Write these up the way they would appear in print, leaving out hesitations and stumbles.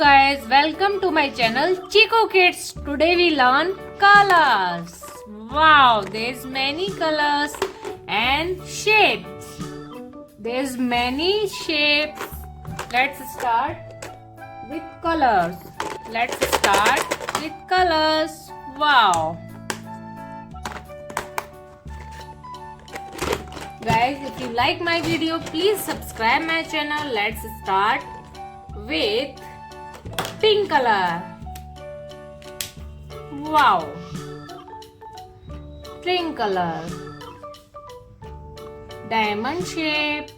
guys, welcome to my channel Chico Kids. Today we learn colors. Wow, there's many colors and shapes. There's many shapes. Let's start with colors. Wow. Guys, if you like my video, please subscribe my channel. Let's start with pink color. Wow. Pink color. Diamond shape.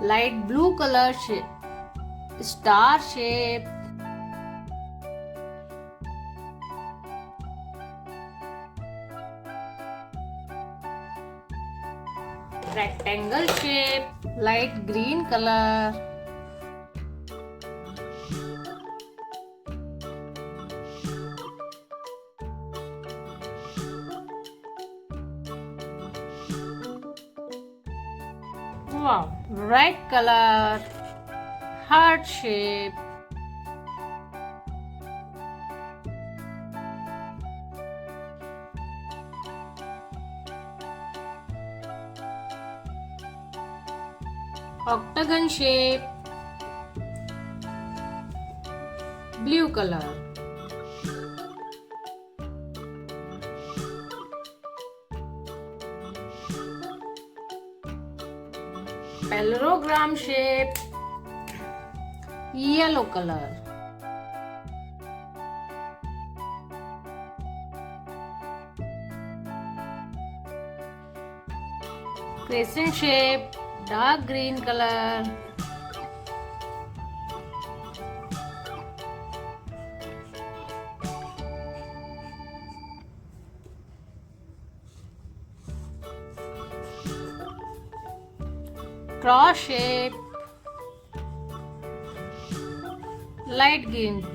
Light blue color shape. Star shape. Rectangle shape, light green color. Wow, red color, heart shape. Octagon shape, blue color. Parallelogram shape, yellow color. Crescent shape, dark green color. Cross shape, light green.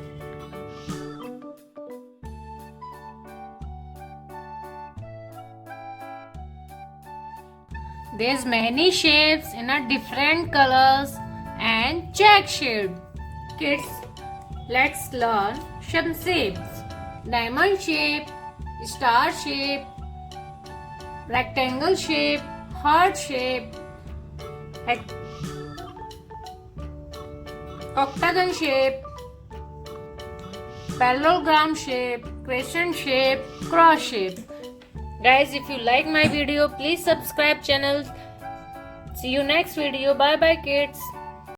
There's many shapes in a different colors and check shape. Kids, let's learn some shapes. Diamond shape, star shape, rectangle shape, heart shape, octagon shape, parallelogram shape, crescent shape, cross shape. Guys, if you like my video, please subscribe channel. See you next video. Bye bye kids.